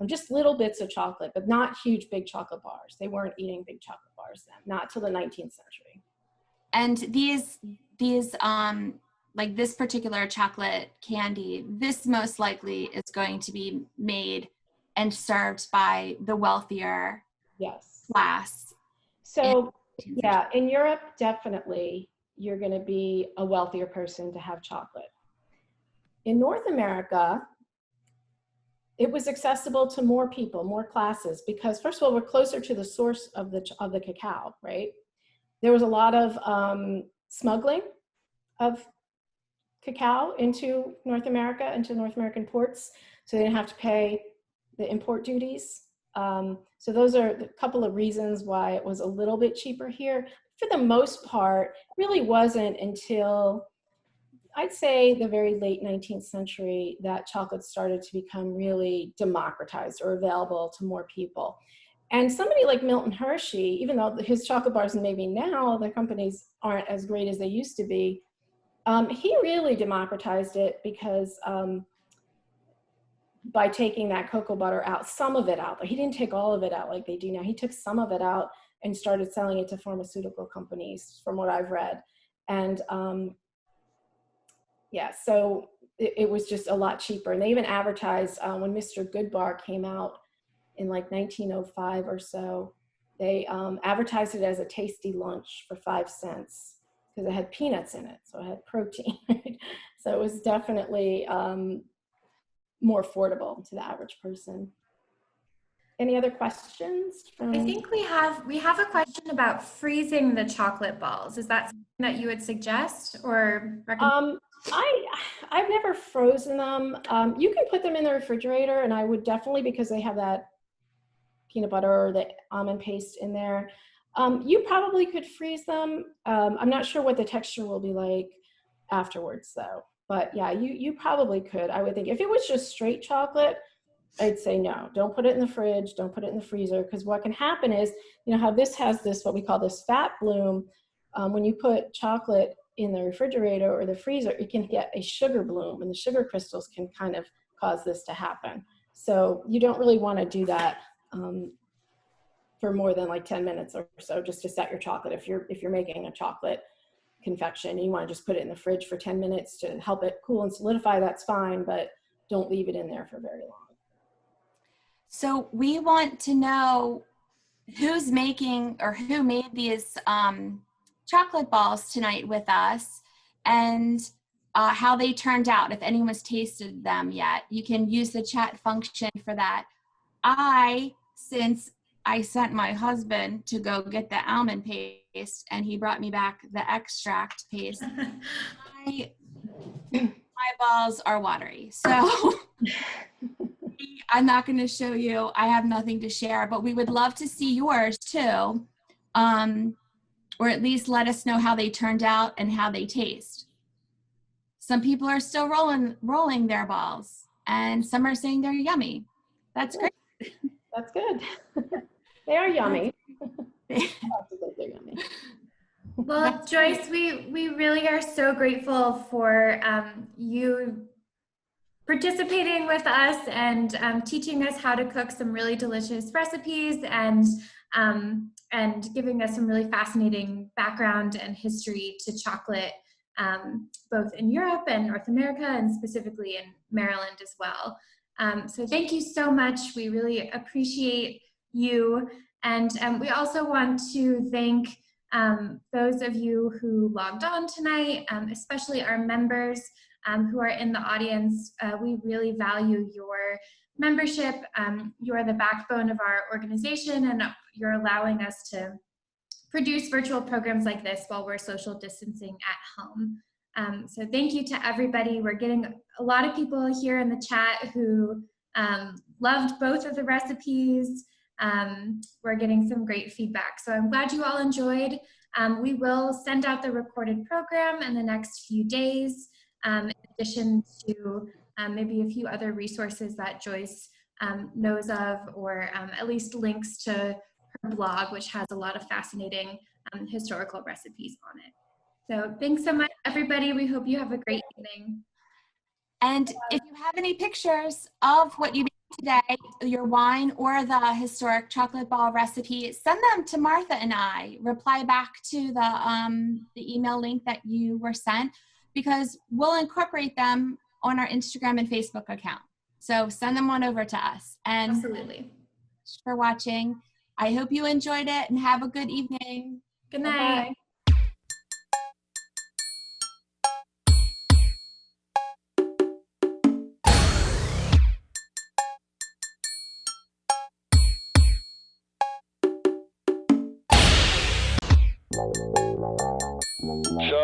just little bits of chocolate, but not huge, big chocolate bars. They weren't eating big chocolate bars then, not till the 19th century. And these like this particular chocolate candy, this most likely is going to be made and served by the wealthier class. So yeah, in Europe, definitely you're going to be a wealthier person to have chocolate. In North America, it was accessible to more people, more classes, because first of all, we're closer to the source of the cacao, right? There was a lot of smuggling of cacao into North America, into North American ports, so they didn't have to pay the import duties. So those are a couple of reasons why it was a little bit cheaper here. For the most part, it really wasn't until, I'd say, the very late 19th century that chocolate started to become really democratized or available to more people. And somebody like Milton Hershey, even though his chocolate bars maybe now, the companies aren't as great as they used to be, he really democratized it because by taking that cocoa butter out, some of it out, but he didn't take all of it out like they do now. He took some of it out and started selling it to pharmaceutical companies, from what I've read. And yeah, so it was just a lot cheaper. And they even advertised when Mr. Goodbar came out in like 1905 or so, they advertised it as a tasty lunch for 5 cents because it had peanuts in it, so it had protein. Right? So it was definitely more affordable to the average person. Any other questions? I think we have a question about freezing the chocolate balls. Is that something that you would suggest or recommend? I've never frozen them. You can put them in the refrigerator, and I would definitely, because they have that peanut butter or the almond paste in there. You probably could freeze them. I'm not sure what the texture will be like afterwards though. But yeah, you probably could. I would think if it was just straight chocolate, I'd say no, don't put it in the fridge, don't put it in the freezer, because what can happen is, you know how this has this, what we call this fat bloom. When you put chocolate in the refrigerator or the freezer, it can get a sugar bloom, and the sugar crystals can kind of cause this to happen. So you don't really want to do that for more than like 10 minutes or so, just to set your chocolate. If you're making a chocolate confection and you want to just put it in the fridge for 10 minutes to help it cool and solidify, that's fine, but don't leave it in there for very long. So we want to know who's making or who made these chocolate balls tonight with us, and how they turned out. If anyone's tasted them yet, you can use the chat function for that. Since I sent my husband to go get the almond paste and he brought me back the extract paste, my balls are watery. So I'm not going to show you. I have nothing to share, but we would love to see yours too. Or at least let us know how they turned out and how they taste. Some people are still rolling their balls, and some are saying they're yummy. That's great. That's good. They are yummy. They're yummy. Well, Joyce, we really are so grateful for you participating with us and teaching us how to cook some really delicious recipes and giving us some really fascinating background and history to chocolate, both in Europe and North America, and specifically in Maryland as well. So thank you so much. We really appreciate you. And we also want to thank those of you who logged on tonight, especially our members who are in the audience. We really value your membership. You are the backbone of our organization, and you're allowing us to produce virtual programs like this while we're social distancing at home. So thank you to everybody. We're getting a lot of people here in the chat who loved both of the recipes. We're getting some great feedback. So I'm glad you all enjoyed. We will send out the recorded program in the next few days, in addition to maybe a few other resources that Joyce knows of, or at least links to her blog, which has a lot of fascinating historical recipes on it. So thanks so much, everybody. We hope you have a great evening. And if you have any pictures of what you made today, your wine or the historic chocolate ball recipe, send them to Martha and I. Reply back to the email link that you were sent, because we'll incorporate them on our Instagram and Facebook account. So send them on over to us. And absolutely. Thanks for watching. I hope you enjoyed it, and have a good evening. Good night. Bye. So